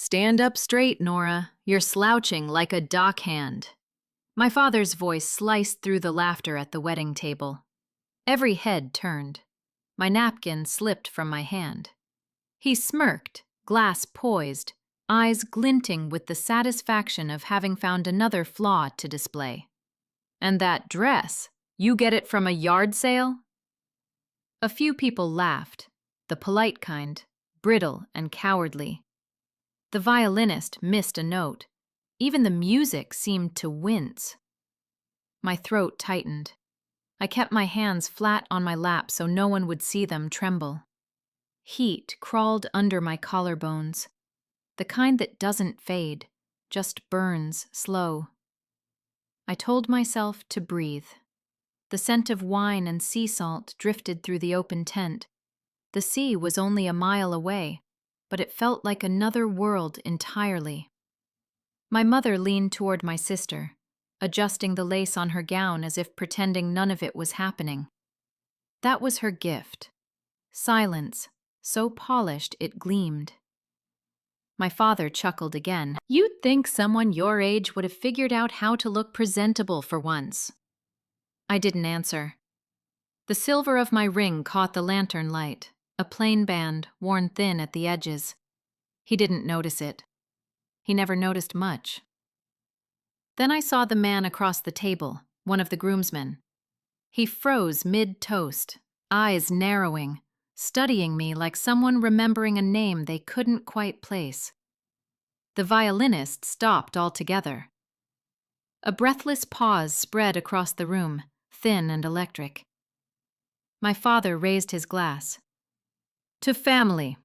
Stand up straight, Nora. You're slouching like a dockhand. My father's voice sliced through the laughter at the wedding table. Every head turned. My napkin slipped from my hand. He smirked, glass poised, eyes glinting with the satisfaction of having found another flaw to display. And that dress, you get it from a yard sale? A few people laughed, the polite kind, brittle and cowardly. The violinist missed a note. Even the music seemed to wince. My throat tightened. I kept my hands flat on my lap so no one would see them tremble. Heat crawled under my collarbones, the kind that doesn't fade, just burns slow. I told myself to breathe. The scent of wine and sea salt drifted through the open tent. The sea was only a mile away, but it felt like another world entirely. My mother leaned toward my sister, adjusting the lace on her gown as if pretending none of it was happening. That was her gift. Silence, so polished it gleamed. My father chuckled again. You'd think someone your age would have figured out how to look presentable for once. I didn't answer. The silver of my ring caught the lantern light, a plain band worn thin at the edges. He didn't notice it. He never noticed much. Then I saw the man across the table, one of the groomsmen. He froze mid-toast, eyes narrowing, studying me like someone remembering a name they couldn't quite place. The violinist stopped altogether. A breathless pause spread across the room, thin and electric. My father raised his glass. "To family,"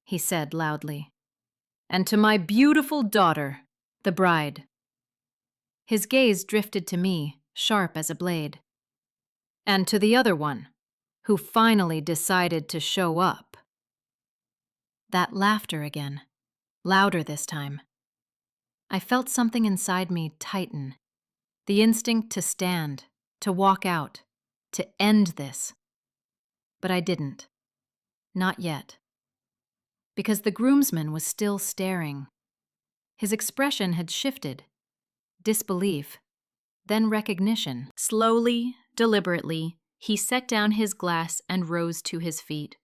he said loudly. "And to my beautiful daughter, the bride." His gaze drifted to me, sharp as a blade. "And to the other one, who finally decided to show up." That laughter again, louder this time. I felt something inside me tighten, the instinct to stand, to walk out, to end this. But I didn't. Not yet. Because the groomsman was still staring. His expression had shifted. Disbelief, then recognition. Slowly, deliberately, he set down his glass and rose to his feet.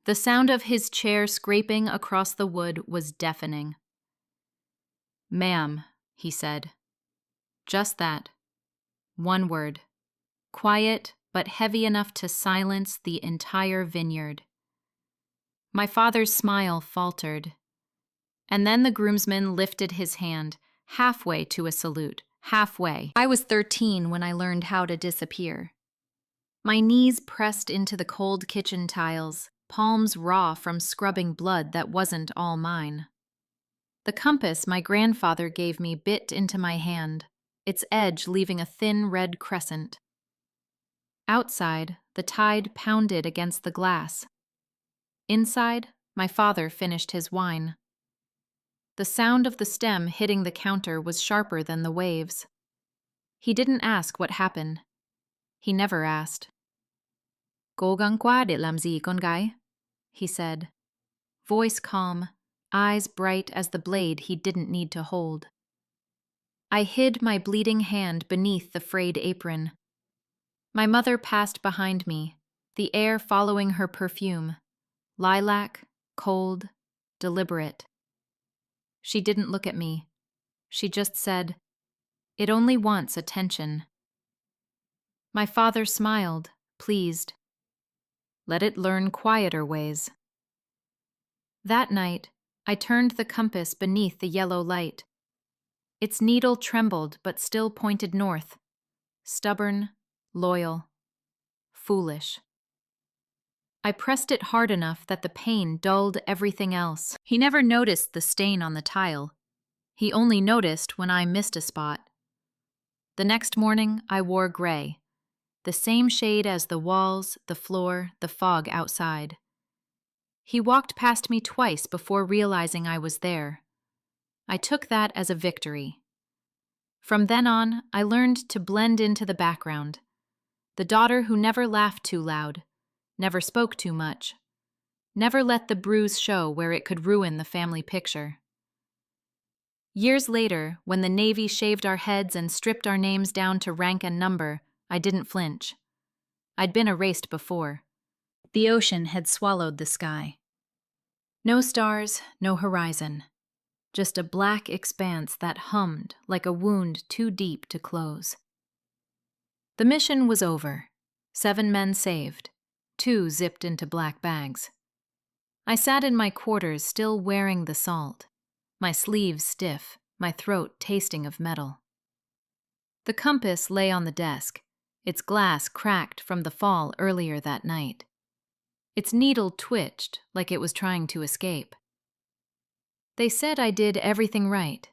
The sound of his chair scraping across the wood was deafening. "Ma'am," he said. Just that. One word. Quiet, but heavy enough to silence the entire vineyard. My father's smile faltered. And then the groomsman lifted his hand, halfway to a salute, halfway. I was 13 when I learned how to disappear. My knees pressed into the cold kitchen tiles, palms raw from scrubbing blood that wasn't all mine. The compass my grandfather gave me bit into my hand, its edge leaving a thin red crescent. Outside, the tide pounded against the glass. Inside, my father finished his wine. The sound of the stem hitting the counter was sharper than the waves. He didn't ask what happened. He never asked. "Cố gắng quá để làm gì con gái?" he said. Voice calm, eyes bright as the blade he didn't need to hold. I hid my bleeding hand beneath the frayed apron. My mother passed behind me, the air following her perfume. Lilac, cold, deliberate. She didn't look at me. She just said, "It only wants attention." My father smiled, pleased. Let it learn quieter ways. That night, I turned the compass beneath the yellow light. Its needle trembled but still pointed north. Stubborn, loyal, foolish. I pressed it hard enough that the pain dulled everything else. He never noticed the stain on the tile. He only noticed when I missed a spot. The next morning, I wore gray, the same shade as the walls, the floor, the fog outside. He walked past me twice before realizing I was there. I took that as a victory. From then on, I learned to blend into the background. The daughter who never laughed too loud, never spoke too much, never let the bruise show where it could ruin the family picture. Years later, when the Navy shaved our heads and stripped our names down to rank and number, I didn't flinch. I'd been erased before. The ocean had swallowed the sky. No stars, no horizon. Just a black expanse that hummed like a wound too deep to close. The mission was over. 7 men saved. 2 zipped into black bags. I sat in my quarters still wearing the salt, my sleeves stiff, my throat tasting of metal. The compass lay on the desk, its glass cracked from the fall earlier that night. Its needle twitched like it was trying to escape. They said I did everything right.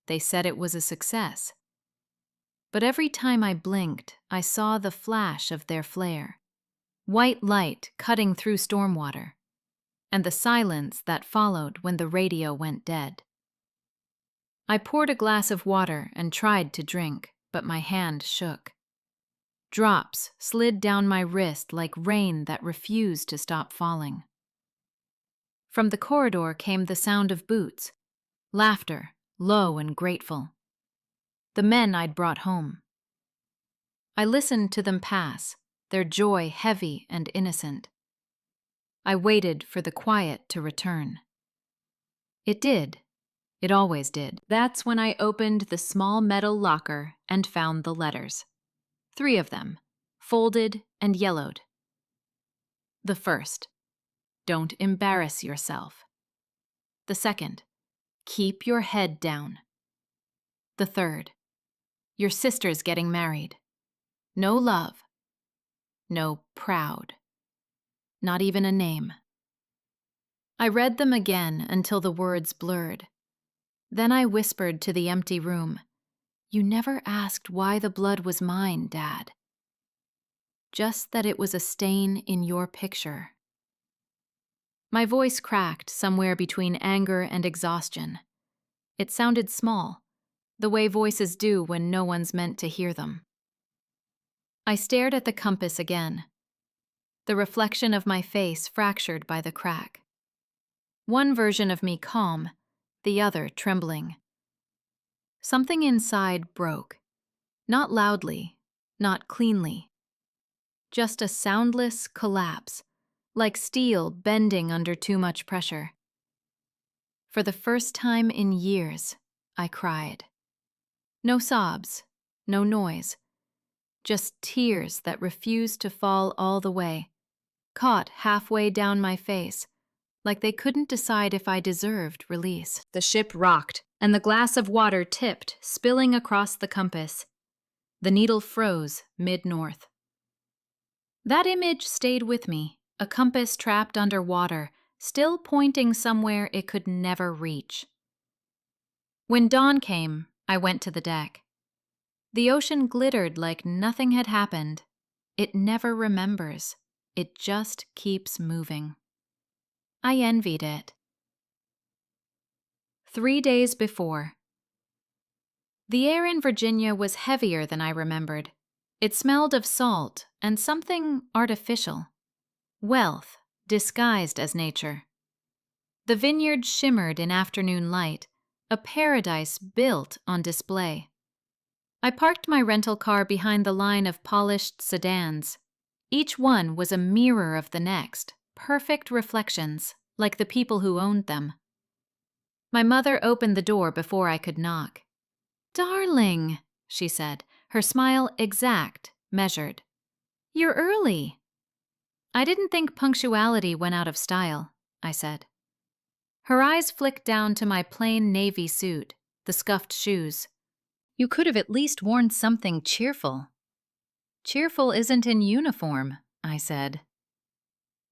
They said it was a success. But every time I blinked, I saw the flash of their flare. White light cutting through stormwater, and the silence that followed when the radio went dead. I poured a glass of water and tried to drink, but my hand shook. Drops slid down my wrist like rain that refused to stop falling. From the corridor came the sound of boots, laughter, low and grateful. The men I'd brought home. I listened to them pass, their joy heavy and innocent. I waited for the quiet to return. It did. It always did. That's when I opened the small metal locker and found the letters. 3 of them, folded and yellowed. The first, don't embarrass yourself. The second, keep your head down. The third, your sister's getting married. No love. No proud. Not even a name. I read them again until the words blurred. Then I whispered to the empty room, "You never asked why the blood was mine, Dad. Just that it was a stain in your picture." My voice cracked somewhere between anger and exhaustion. It sounded small, the way voices do when no one's meant to hear them. I stared at the compass again, the reflection of my face fractured by the crack. One version of me calm, the other trembling. Something inside broke, not loudly, not cleanly. Just a soundless collapse, like steel bending under too much pressure. For the first time in years, I cried. No sobs, no noise, just tears that refused to fall all the way, caught halfway down my face, like they couldn't decide if I deserved release. The ship rocked, and the glass of water tipped, spilling across the compass. The needle froze mid-north. That image stayed with me, a compass trapped under water, still pointing somewhere it could never reach. When dawn came, I went to the deck. The ocean glittered like nothing had happened. It never remembers. It just keeps moving. I envied it. 3 days before. The air in Virginia was heavier than I remembered. It smelled of salt and something artificial. Wealth, disguised as nature. The vineyard shimmered in afternoon light, a paradise built on display. I parked my rental car behind the line of polished sedans. Each one was a mirror of the next, perfect reflections, like the people who owned them. My mother opened the door before I could knock. "Darling," she said, her smile exact, measured. "You're early." "I didn't think punctuality went out of style," I said. Her eyes flicked down to my plain navy suit, the scuffed shoes. "You could have at least worn something cheerful." "Cheerful isn't in uniform," I said.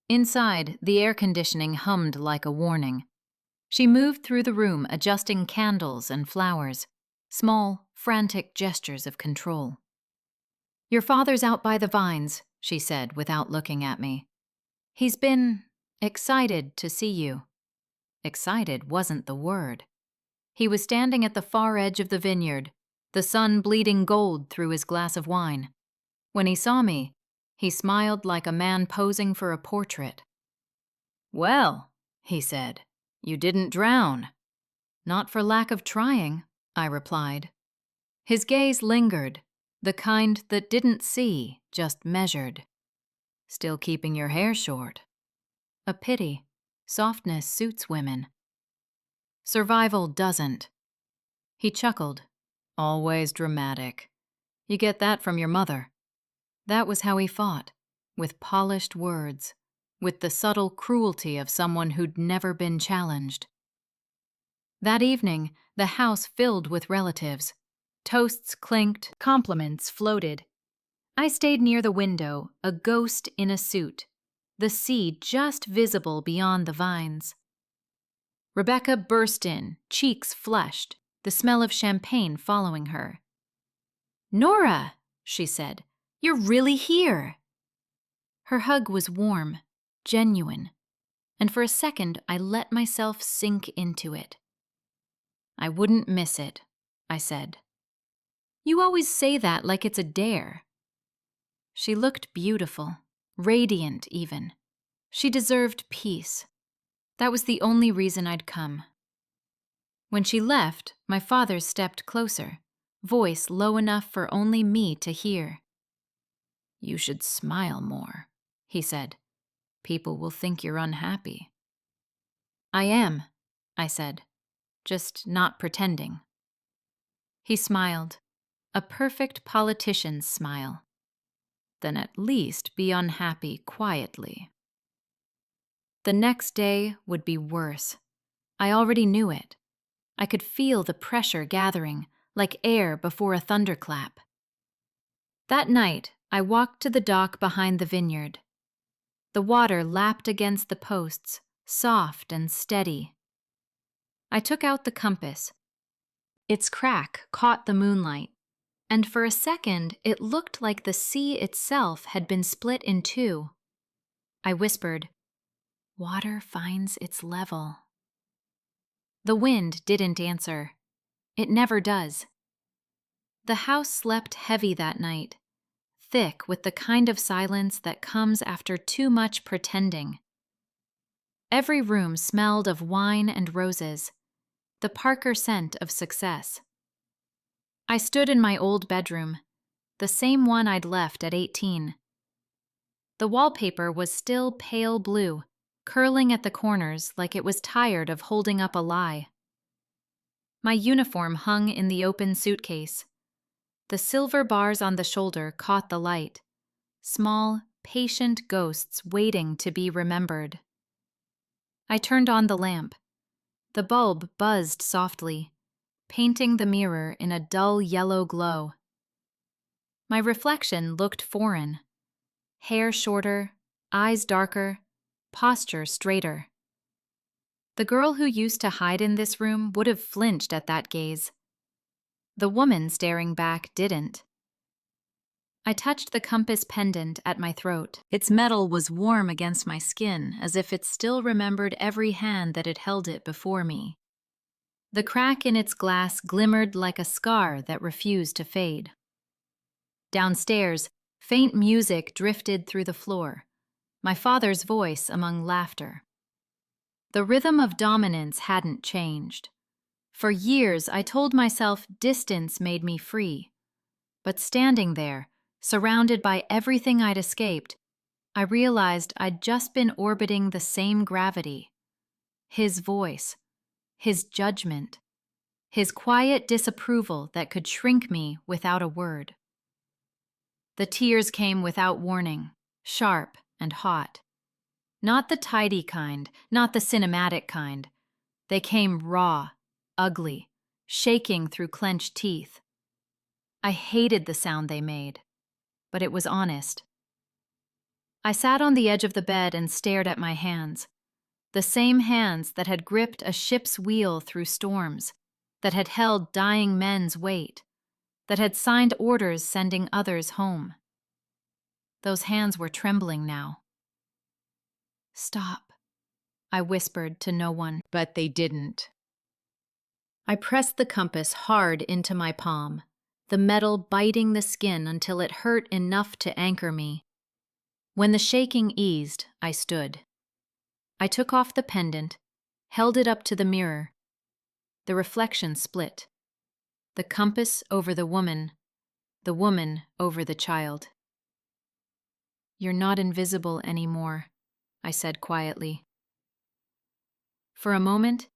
Inside, the air conditioning hummed like a warning. She moved through the room, adjusting candles and flowers, small, frantic gestures of control. "Your father's out by the vines," she said without looking at me. "He's been excited to see you." Excited wasn't the word. He was standing at the far edge of the vineyard, the sun bleeding gold through his glass of wine. When he saw me, he smiled like a man posing for a portrait. "Well," he said, "you didn't drown." Not for lack of trying, I replied. His gaze lingered, the kind that didn't see, just measured. Still keeping your hair short. A pity. Softness suits women. Survival doesn't. He chuckled. Always dramatic. You get that from your mother. That was how he fought, with polished words, with the subtle cruelty of someone who'd never been challenged. That evening, the house filled with relatives. Toasts clinked, compliments floated. I stayed near the window, a ghost in a suit, the sea just visible beyond the vines. Rebecca burst in, cheeks flushed, the smell of champagne following her. "Nora," she said, "you're really here." Her hug was warm, genuine, and for a second I let myself sink into it. "I wouldn't miss it," I said. "You always say that like it's a dare." She looked beautiful, radiant even. She deserved peace. That was the only reason I'd come. When she left, my father stepped closer, voice low enough for only me to hear. "You should smile more," he said. "People will think you're unhappy." "I am," I said, "just not pretending." He smiled, a perfect politician's smile. "Then at least be unhappy quietly." The next day would be worse. I already knew it. I could feel the pressure gathering, like air before a thunderclap. That night, I walked to the dock behind the vineyard. The water lapped against the posts, soft and steady. I took out the compass. Its crack caught the moonlight, and for a second it looked like the sea itself had been split in two. I whispered, "Water finds its level." The wind didn't answer. It never does. The house slept heavy that night, thick with the kind of silence that comes after too much pretending. Every room smelled of wine and roses, the Parker scent of success. I stood in my old bedroom, the same one I'd left at 18. The wallpaper was still pale blue, curling at the corners like it was tired of holding up a lie. My uniform hung in the open suitcase. The silver bars on the shoulder caught the light, small, patient ghosts waiting to be remembered. I turned on the lamp. The bulb buzzed softly, painting the mirror in a dull yellow glow. My reflection looked foreign. Hair shorter, eyes darker, posture straighter. The girl who used to hide in this room would have flinched at that gaze. The woman staring back didn't. I touched the compass pendant at my throat. Its metal was warm against my skin, as if it still remembered every hand that had held it before me. The crack in its glass glimmered like a scar that refused to fade. Downstairs, faint music drifted through the floor, my father's voice among laughter. The rhythm of dominance hadn't changed. For years, I told myself distance made me free. But standing there, surrounded by everything I'd escaped, I realized I'd just been orbiting the same gravity. His voice, his judgment, his quiet disapproval that could shrink me without a word. The tears came without warning, sharp and hot. Not the tidy kind, not the cinematic kind. They came raw, ugly, shaking through clenched teeth. I hated the sound they made, but it was honest. I sat on the edge of the bed and stared at my hands, the same hands that had gripped a ship's wheel through storms, that had held dying men's weight, that had signed orders sending others home. Those hands were trembling now. "Stop," I whispered to no one, but they didn't. I pressed the compass hard into my palm, the metal biting the skin until it hurt enough to anchor me. When the shaking eased, I stood. I took off the pendant, held it up to the mirror. The reflection split. The compass over the woman over the child. "You're not invisible anymore," I said quietly. For a moment,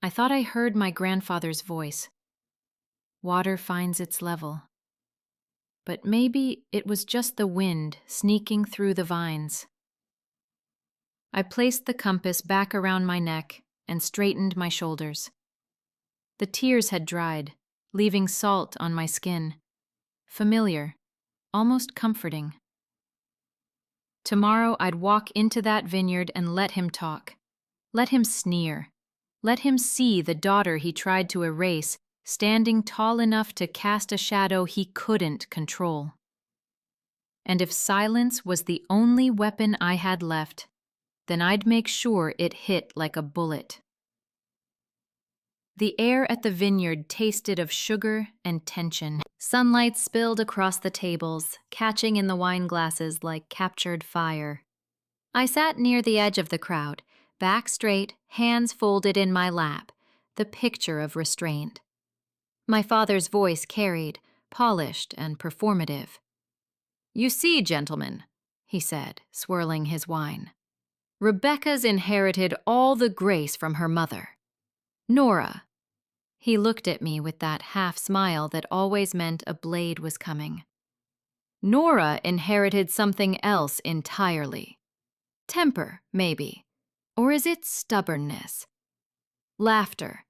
I thought I heard my grandfather's voice. Water finds its level. But maybe it was just the wind sneaking through the vines. I placed the compass back around my neck and straightened my shoulders. The tears had dried, leaving salt on my skin. Familiar, almost comforting. Tomorrow I'd walk into that vineyard and let him talk. Let him sneer. Let him see the daughter he tried to erase, standing tall enough to cast a shadow he couldn't control. And if silence was the only weapon I had left, then I'd make sure it hit like a bullet. The air at the vineyard tasted of sugar and tension. Sunlight spilled across the tables, catching in the wine glasses like captured fire. I sat near the edge of the crowd, back straight, hands folded in my lap, the picture of restraint. My father's voice carried, polished and performative. "You see, gentlemen," he said, swirling his wine. "Rebecca's inherited all the grace from her mother. Nora." He looked at me with that half-smile that always meant a blade was coming. "Nora inherited something else entirely. Temper, maybe. Or is it stubbornness? Laughter.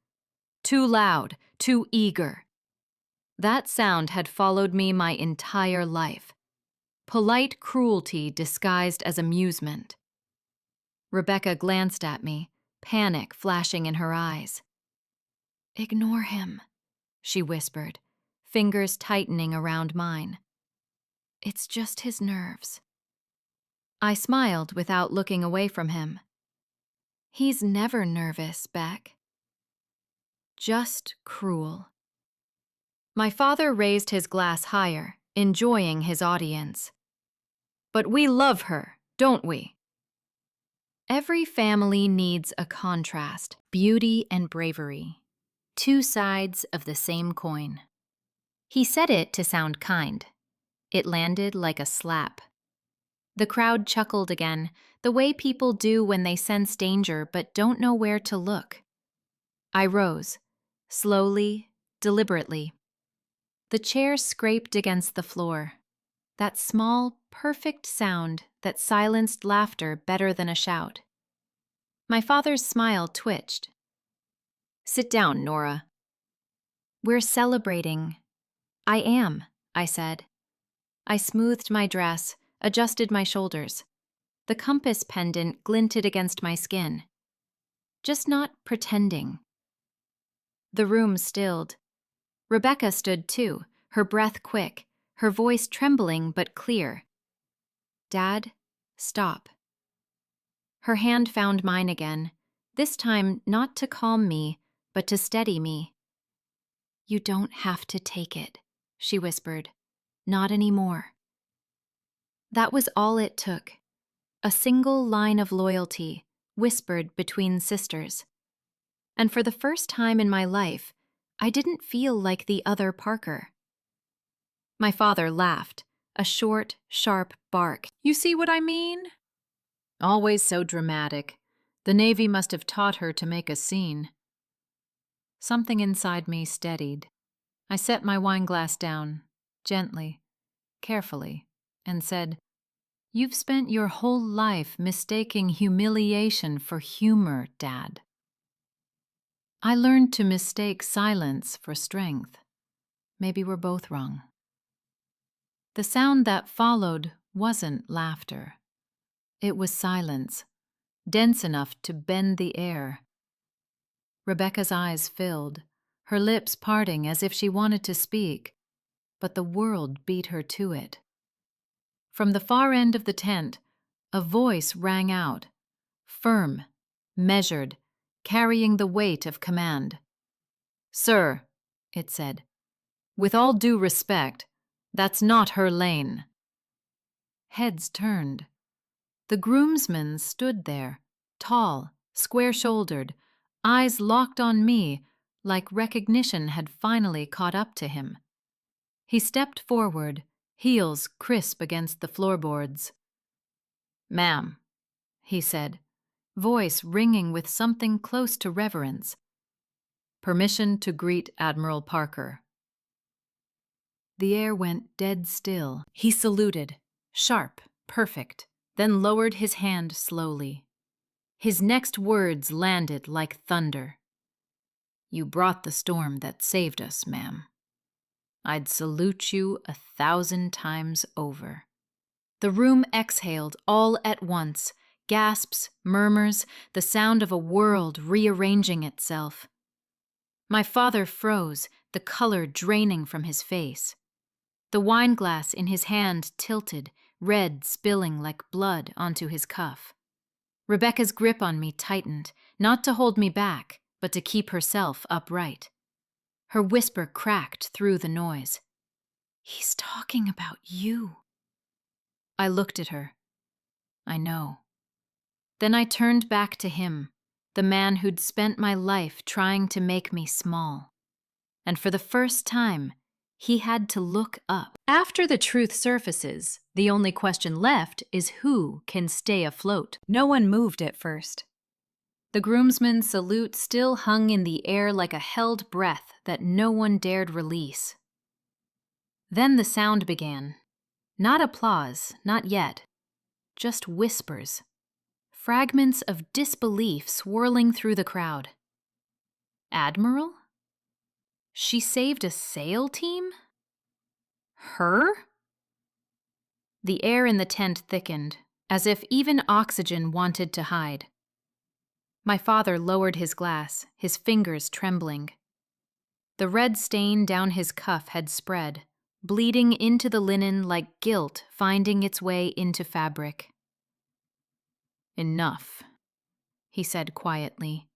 Too loud, too eager. That sound had followed me my entire life. Polite cruelty disguised as amusement." Rebecca glanced at me, panic flashing in her eyes. "Ignore him," she whispered, fingers tightening around mine. "It's just his nerves." I smiled without looking away from him. "He's never nervous, Beck. Just cruel." My father raised his glass higher, enjoying his audience. "But we love her, don't we?" Every family needs a contrast, beauty and bravery. Two sides of the same coin. He said it to sound kind. It landed like a slap. The crowd chuckled again, the way people do when they sense danger but don't know where to look. I rose, slowly, deliberately. The chair scraped against the floor. That small, perfect sound that silenced laughter better than a shout. My father's smile twitched. "Sit down, Nora." "We're celebrating." "I am," I said. I smoothed my dress, adjusted my shoulders. The compass pendant glinted against my skin. Just not pretending. The room stilled. Rebecca stood too, her breath quick, her voice trembling but clear. "Dad, stop." Her hand found mine again, this time not to calm me, but to steady me. "You don't have to take it," she whispered. "Not anymore." That was all it took. A single line of loyalty, whispered between sisters. And for the first time in my life, I didn't feel like the other Parker. My father laughed, a short, sharp bark. "You see what I mean?" Always so dramatic. The Navy must have taught her to make a scene. Something inside me steadied. I set my wineglass down, gently, carefully, and said, "You've spent your whole life mistaking humiliation for humor, Dad." I learned to mistake silence for strength. Maybe we're both wrong. The sound that followed wasn't laughter. It was silence, dense enough to bend the air. Rebecca's eyes filled, her lips parting as if she wanted to speak, but the world beat her to it. From the far end of the tent, a voice rang out, firm, measured, carrying the weight of command. "Sir," it said, "with all due respect, that's not her lane." Heads turned. The groomsman stood there, tall, square-shouldered, eyes locked on me, like recognition had finally caught up to him. He stepped forward, heels crisp against the floorboards. "Ma'am," he said, voice ringing with something close to reverence. "Permission to greet Admiral Parker." The air went dead still. He saluted, sharp, perfect, then lowered his hand slowly. His next words landed like thunder. "You brought the storm that saved us, ma'am. I'd salute you 1,000 times over." The room exhaled all at once, gasps, murmurs, the sound of a world rearranging itself. My father froze, the color draining from his face. The wineglass in his hand tilted, red spilling like blood onto his cuff. Rebecca's grip on me tightened, not to hold me back, but to keep herself upright. Her whisper cracked through the noise. "He's talking about you." I looked at her. I know. Then I turned back to him, the man who'd spent my life trying to make me small. And for the first time, he had to look up. After the truth surfaces, the only question left is who can stay afloat. No one moved at first. The groomsman's salute still hung in the air like a held breath that no one dared release. Then the sound began. Not applause, not yet. Just whispers. Fragments of disbelief swirling through the crowd. Admiral? She saved a sail team? Her? The air in the tent thickened, as if even oxygen wanted to hide. My father lowered his glass, his fingers trembling. The red stain down his cuff had spread, bleeding into the linen like guilt finding its way into fabric. "Enough," he said quietly,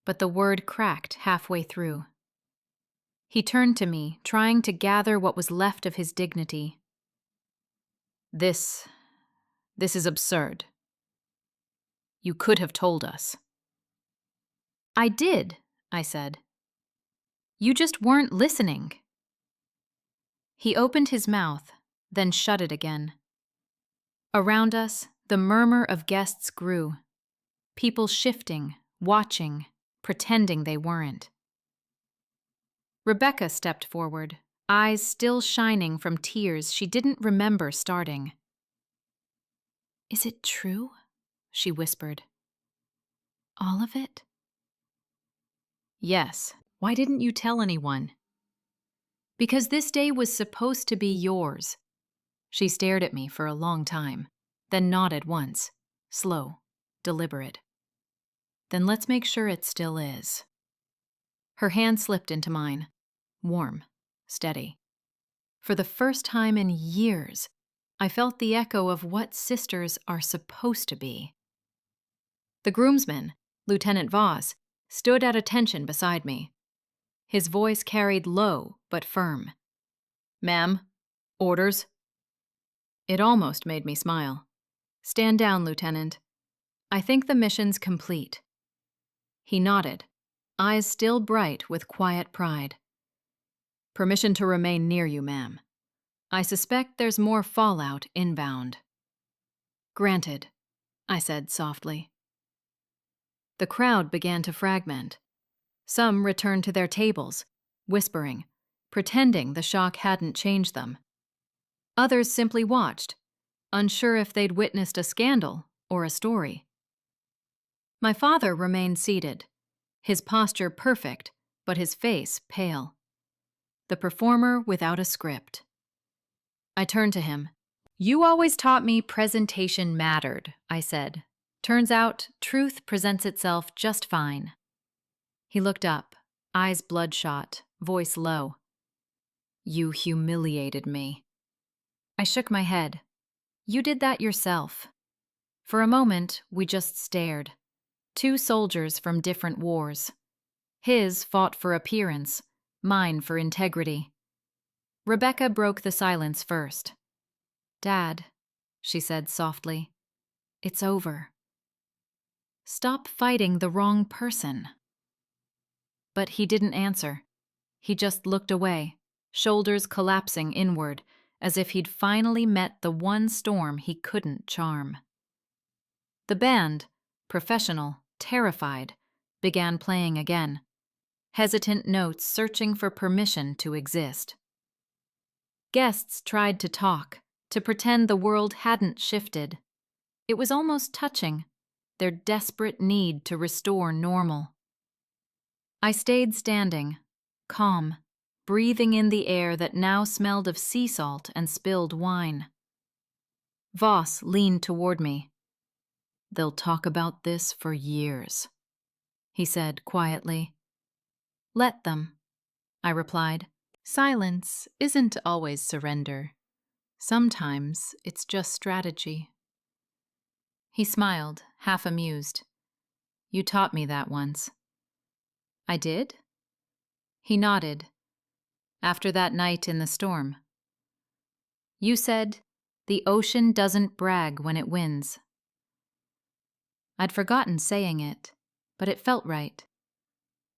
but the word cracked halfway through. He turned to me, trying to gather what was left of his dignity. This is absurd. You could have told us." "I did," I said. "You just weren't listening." He opened his mouth, then shut it again. Around us, the murmur of guests grew. People shifting, watching, pretending they weren't. Rebecca stepped forward, eyes still shining from tears she didn't remember starting. "Is it true?" she whispered. "All of it?" "Yes. Why didn't you tell anyone?" "Because this day was supposed to be yours." She stared at me for a long time, then nodded once, slow, deliberate. "Then let's make sure it still is." Her hand slipped into mine, warm, steady. For the first time in years, I felt the echo of what sisters are supposed to be. The groomsman, Lieutenant Voss, stood at attention beside me. His voice carried low but firm. "Ma'am, orders." It almost made me smile. "Stand down, Lieutenant. I think the mission's complete." He nodded, eyes still bright with quiet pride. "Permission to remain near you, ma'am. I suspect there's more fallout inbound." "Granted," I said softly. The crowd began to fragment. Some returned to their tables, whispering, pretending the shock hadn't changed them. Others simply watched, unsure if they'd witnessed a scandal or a story. My father remained seated, his posture perfect, but his face pale. The performer without a script. I turned to him. "You always taught me presentation mattered," I said. "Turns out, truth presents itself just fine." He looked up, eyes bloodshot, voice low. "You humiliated me." I shook my head. "You did that yourself." For a moment, we just stared. Two soldiers from different wars. His fought for appearance, mine for integrity. Rebecca broke the silence first. "Dad," she said softly, "it's over. Stop fighting the wrong person." But he didn't answer. He just looked away, shoulders collapsing inward, as if he'd finally met the one storm he couldn't charm. The band, professional, terrified, began playing again, hesitant notes searching for permission to exist. Guests tried to talk, to pretend the world hadn't shifted. It was almost touching, their desperate need to restore normal. I stayed standing, calm, breathing in the air that now smelled of sea salt and spilled wine. Voss leaned toward me. "They'll talk about this for years," he said quietly. "Let them," I replied. "Silence isn't always surrender. Sometimes it's just strategy." He smiled, half amused. "You taught me that once." "I did?" He nodded. "After that night in the storm. You said, 'The ocean doesn't brag when it wins.'" I'd forgotten saying it, but it felt right.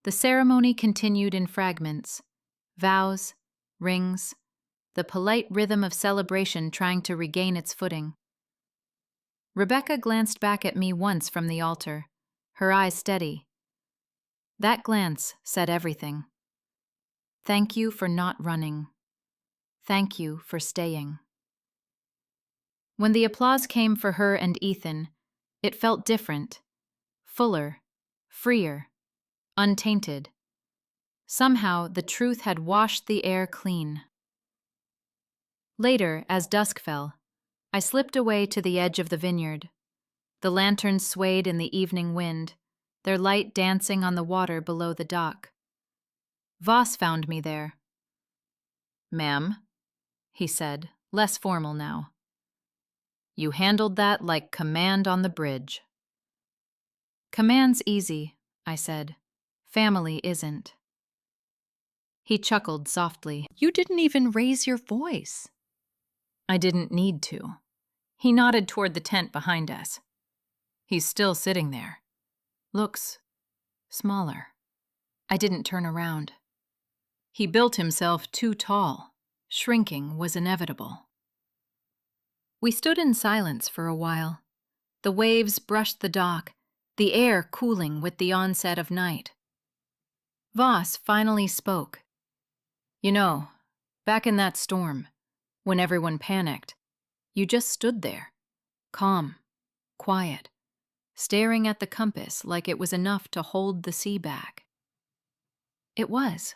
The ceremony continued in fragments, vows, rings, the polite rhythm of celebration trying to regain its footing. Rebecca glanced back at me once from the altar, her eyes steady. That glance said everything. Thank you for not running. Thank you for staying. When the applause came for her and Ethan, it felt different, fuller, freer, untainted. Somehow the truth had washed the air clean. Later, as dusk fell, I slipped away to the edge of the vineyard. The lanterns swayed in the evening wind, their light dancing on the water below the dock. Voss found me there. "Ma'am," he said, less formal now. "You handled that like command on the bridge." "Command's easy," I said. "Family isn't." He chuckled softly. "You didn't even raise your voice." I didn't need to. He nodded toward the tent behind us. "He's still sitting there. Looks smaller." I didn't turn around. He built himself too tall. Shrinking was inevitable. We stood in silence for a while. The waves brushed the dock, the air cooling with the onset of night. Voss finally spoke. "You know, back in that storm, when everyone panicked, you just stood there, calm, quiet, staring at the compass like it was enough to hold the sea back." "It was,"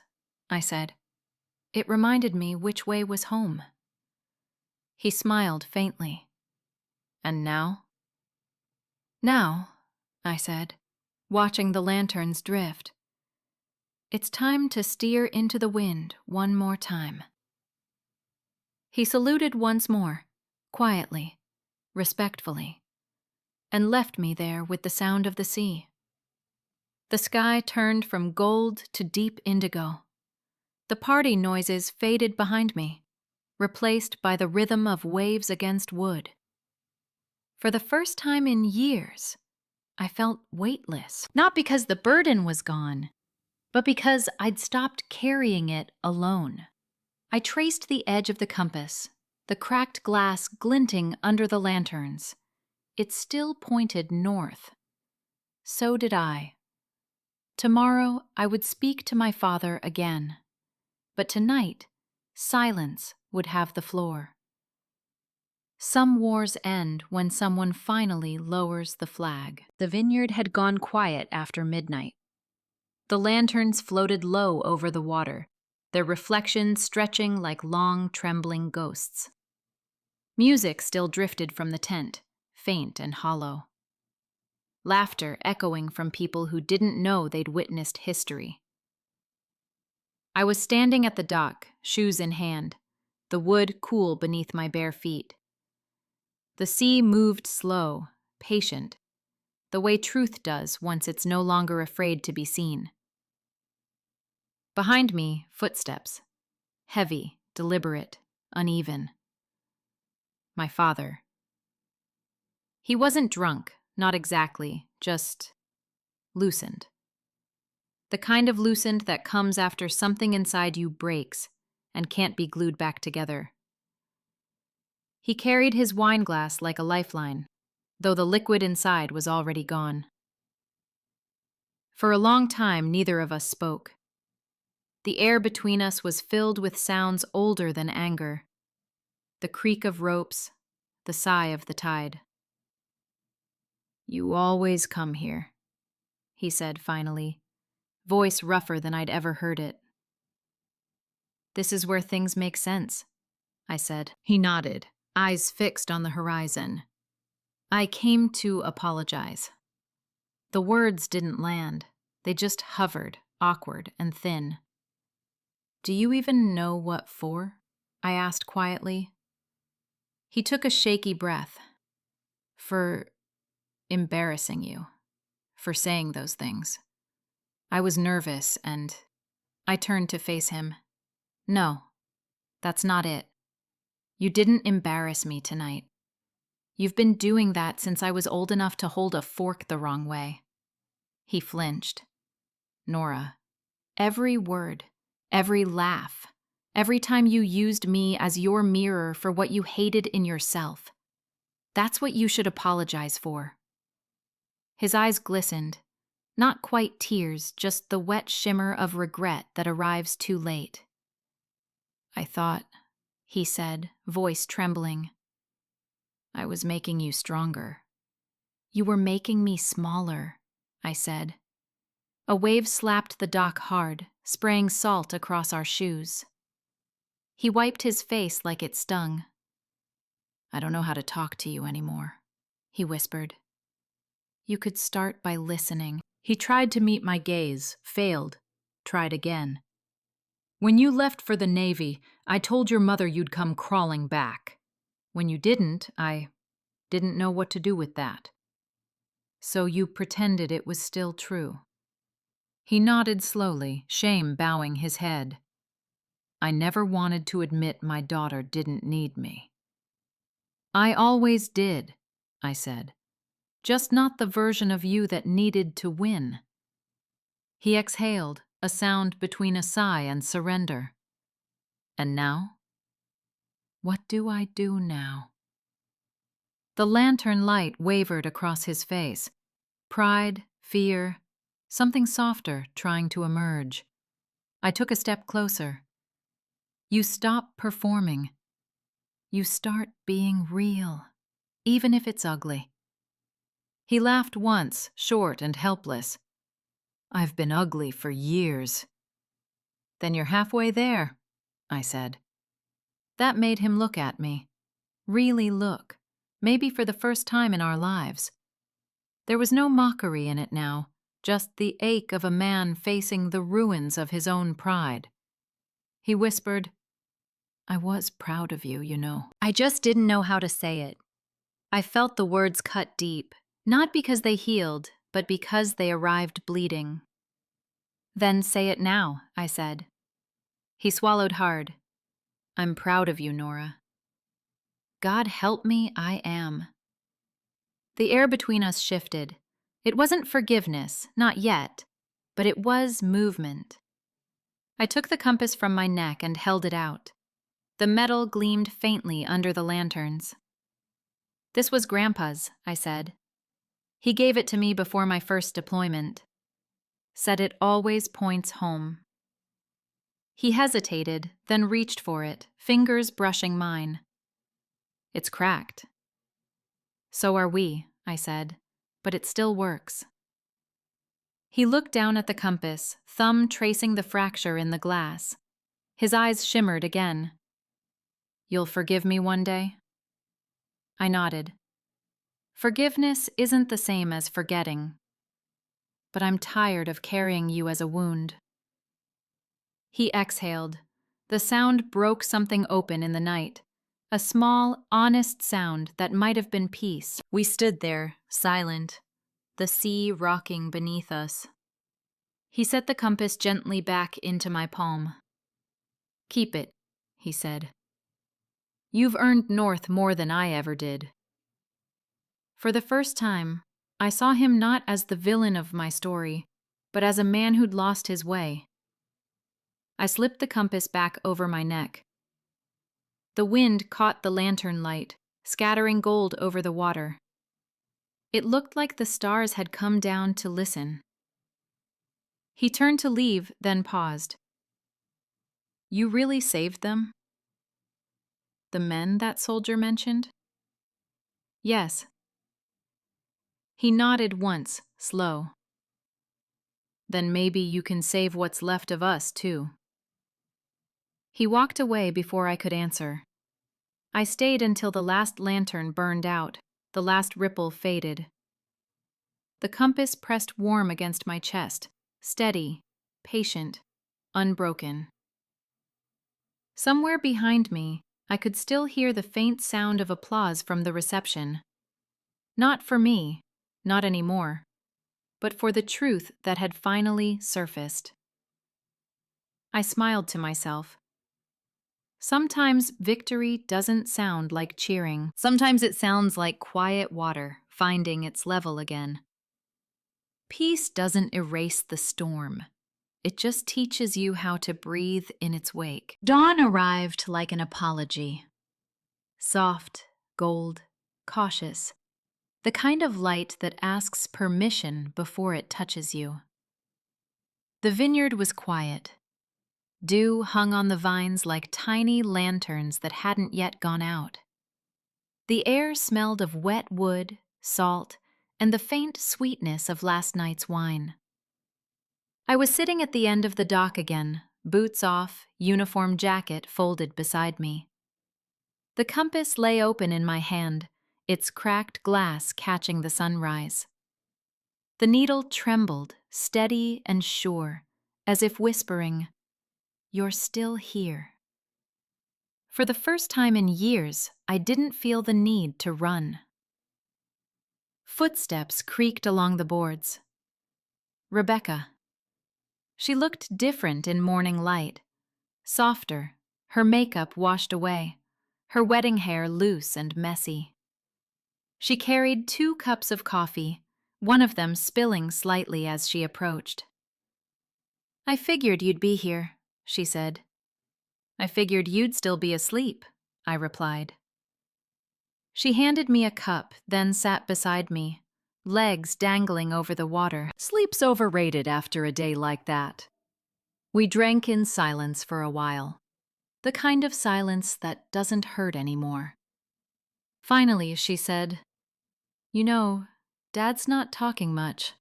I said. "It reminded me which way was home." He smiled faintly. "And now?" "Now," I said, watching the lanterns drift, "it's time to steer into the wind one more time." He saluted once more, quietly, respectfully, and left me there with the sound of the sea. The sky turned from gold to deep indigo. The party noises faded behind me, replaced by the rhythm of waves against wood. For the first time in years, I felt weightless, not because the burden was gone, but because I'd stopped carrying it alone. I traced the edge of the compass, the cracked glass glinting under the lanterns. It still pointed north. So did I. Tomorrow I would speak to my father again, but tonight, silence would have the floor. Some wars end when someone finally lowers the flag. The vineyard had gone quiet after midnight. The lanterns floated low over the water, their reflections stretching like long, trembling ghosts. Music still drifted from the tent, faint and hollow. Laughter echoing from people who didn't know they'd witnessed history. I was standing at the dock, shoes in hand, the wood cool beneath my bare feet. The sea moved slow, patient, the way truth does once it's no longer afraid to be seen. Behind me, footsteps, heavy, deliberate, uneven. My father. He wasn't drunk, not exactly, just loosened. The kind of loosened that comes after something inside you breaks and can't be glued back together. He carried his wine glass like a lifeline, though the liquid inside was already gone. For a long time, neither of us spoke. The air between us was filled with sounds older than anger. The creak of ropes, the sigh of the tide. "You always come here," he said finally, voice rougher than I'd ever heard it. "This is where things make sense," I said. He nodded, eyes fixed on the horizon. "I came to apologize." The words didn't land. They just hovered, awkward and thin. "Do you even know what for?" I asked quietly. He took a shaky breath. "For embarrassing you. For saying those things." I was nervous and I turned to face him. "No, that's not it. You didn't embarrass me tonight. You've been doing that since I was old enough to hold a fork the wrong way." He flinched. "Nora, every word, every laugh, every time you used me as your mirror for what you hated in yourself, that's what you should apologize for." His eyes glistened, not quite tears, just the wet shimmer of regret that arrives too late. "I thought," he said, voice trembling, "I was making you stronger." "You were making me smaller," I said. A wave slapped the dock hard, spraying salt across our shoes. He wiped his face like it stung. "I don't know how to talk to you anymore," he whispered. "You could start by listening." He tried to meet my gaze, failed, tried again. "When you left for the Navy, I told your mother you'd come crawling back. When you didn't, I didn't know what to do with that. So you pretended it was still true." He nodded slowly, shame bowing his head. "I never wanted to admit my daughter didn't need me." "I always did," I said. "Just not the version of you that needed to win." He exhaled, a sound between a sigh and surrender. "And now?" "What do I do now?" The lantern light wavered across his face. Pride, fear, something softer trying to emerge. I took a step closer. "You stop performing. You start being real, even if it's ugly." He laughed once, short and helpless. "I've been ugly for years." "Then you're halfway there," I said. That made him look at me. Really look, maybe for the first time in our lives. There was no mockery in it now, just the ache of a man facing the ruins of his own pride. He whispered, "I was proud of you, you know." I just didn't know how to say it. I felt the words cut deep, not because they healed, but because they arrived bleeding. "Then say it now," I said. He swallowed hard. "I'm proud of you, Nora." God help me, I am. The air between us shifted. It wasn't forgiveness, not yet, but it was movement. I took the compass from my neck and held it out. The metal gleamed faintly under the lanterns. "This was Grandpa's," I said. "He gave it to me before my first deployment. Said it always points home." He hesitated, then reached for it, fingers brushing mine. "It's cracked." "So are we," I said, "but it still works." He looked down at the compass, thumb tracing the fracture in the glass. His eyes shimmered again. "You'll forgive me one day?" I nodded. "Forgiveness isn't the same as forgetting. But I'm tired of carrying you as a wound." He exhaled. The sound broke something open in the night. A small, honest sound that might have been peace. We stood there, silent, the sea rocking beneath us. He set the compass gently back into my palm. "Keep it," he said. "You've earned north more than I ever did." For the first time, I saw him not as the villain of my story, but as a man who'd lost his way. I slipped the compass back over my neck. The wind caught the lantern light, scattering gold over the water. It looked like the stars had come down to listen. He turned to leave, then paused. You really saved them? The men that soldier mentioned? Yes. He nodded once, slow. Then maybe you can save what's left of us, too. He walked away before I could answer. I stayed until the last lantern burned out, the last ripple faded. The compass pressed warm against my chest, steady, patient, unbroken. Somewhere behind me, I could still hear the faint sound of applause from the reception. Not for me, not anymore, but for the truth that had finally surfaced. I smiled to myself. Sometimes victory doesn't sound like cheering. Sometimes it sounds like quiet water finding its level again. Peace doesn't erase the storm. It just teaches you how to breathe in its wake. Dawn arrived like an apology. Soft, gold, cautious. The kind of light that asks permission before it touches you. The vineyard was quiet. Dew hung on the vines like tiny lanterns that hadn't yet gone out. The air smelled of wet wood, salt, and the faint sweetness of last night's wine. I was sitting at the end of the dock again, boots off, uniform jacket folded beside me. The compass lay open in my hand, its cracked glass catching the sunrise. The needle trembled, steady and sure, as if whispering, "You're still here." For the first time in years, I didn't feel the need to run. Footsteps creaked along the boards. Rebecca. She looked different in morning light, softer, her makeup washed away, her wedding hair loose and messy. She carried 2 cups of coffee, one of them spilling slightly as she approached. "I figured you'd be here," she said. "I figured you'd still be asleep," I replied. She handed me a cup, then sat beside me, legs dangling over the water. Sleep's overrated after a day like that. We drank in silence for a while, the kind of silence that doesn't hurt anymore. Finally, she said, "You know, Dad's not talking much."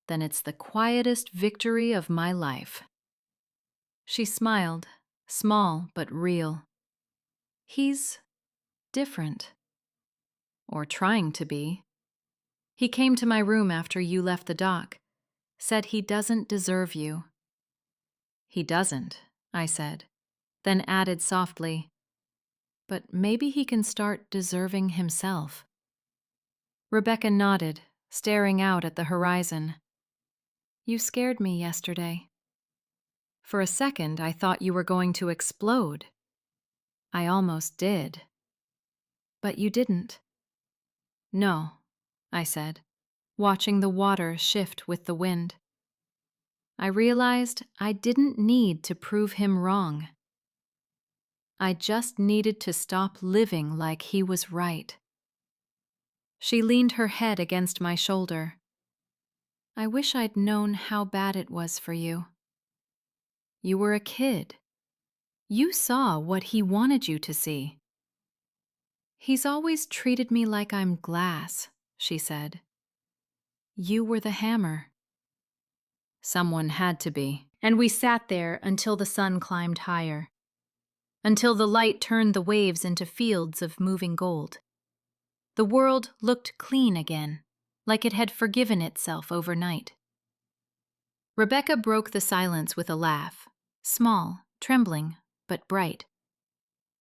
"Then it's the quietest victory of my life." She smiled, small but real. "He's different. Or trying to be. He came to my room after you left the dock, said he doesn't deserve you." "He doesn't," I said, then added softly, "but maybe he can start deserving himself." Rebecca nodded, staring out at the horizon. "You scared me yesterday. For a second, I thought you were going to explode. I almost did. But you didn't." "No," I said, watching the water shift with the wind. I realized I didn't need to prove him wrong. I just needed to stop living like he was right. She leaned her head against my shoulder. "I wish I'd known how bad it was for you. You were a kid. You saw what he wanted you to see." "He's always treated me like I'm glass," she said. "You were the hammer." Someone had to be, and we sat there until the sun climbed higher, until the light turned the waves into fields of moving gold. The world looked clean again, like it had forgiven itself overnight. Rebecca broke the silence with a laugh, small, trembling, but bright.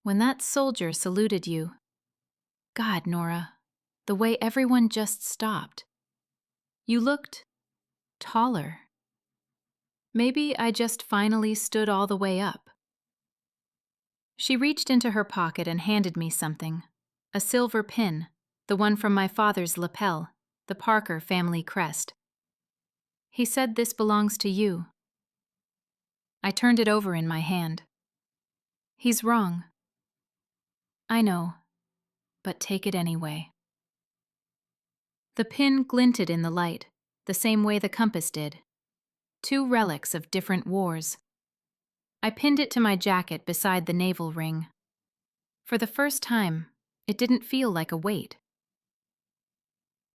"When that soldier saluted you, God, Nora, the way everyone just stopped. You looked taller. Maybe I just finally stood all the way up." She reached into her pocket and handed me something, a silver pin, the one from my father's lapel, the Parker family crest. He said this belongs to you. I turned it over in my hand. He's wrong. I know, but take it anyway. The pin glinted in the light, the same way the compass did. Two relics of different wars. I pinned it to my jacket beside the navel ring. For the first time, it didn't feel like a weight.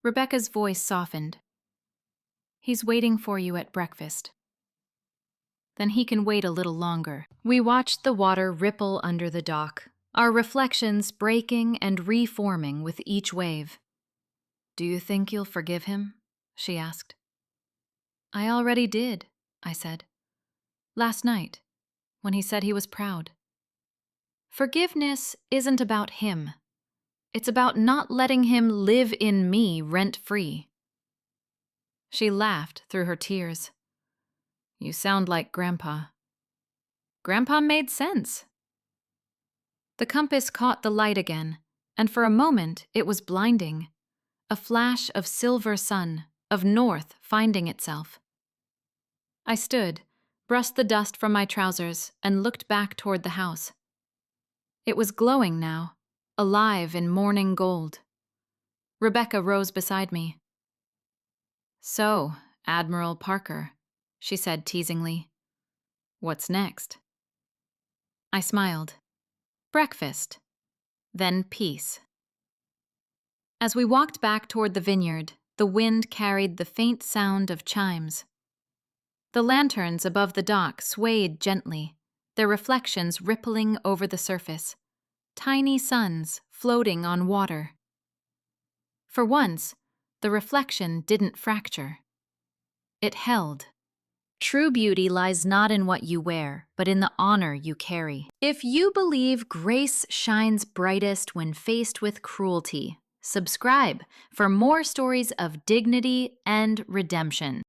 Rebecca's voice softened. He's waiting for you at breakfast. Then he can wait a little longer. We watched the water ripple under the dock, our reflections breaking and reforming with each wave. Do you think you'll forgive him? She asked. I already did, I said. Last night, when he said he was proud. Forgiveness isn't about him. It's about not letting him live in me rent-free. She laughed through her tears. You sound like Grandpa. Grandpa made sense. The compass caught the light again, and for a moment it was blinding. A flash of silver sun, of north finding itself. I stood, brushed the dust from my trousers, and looked back toward the house. It was glowing now, alive in morning gold. Rebecca rose beside me. So, Admiral Parker, she said teasingly. What's next? I smiled. Breakfast, then peace. As we walked back toward the vineyard, the wind carried the faint sound of chimes. The lanterns above the dock swayed gently, their reflections rippling over the surface, tiny suns floating on water. For once, the reflection didn't fracture. It held. True beauty lies not in what you wear, but in the honor you carry. If you believe grace shines brightest when faced with cruelty, subscribe for more stories of dignity and redemption.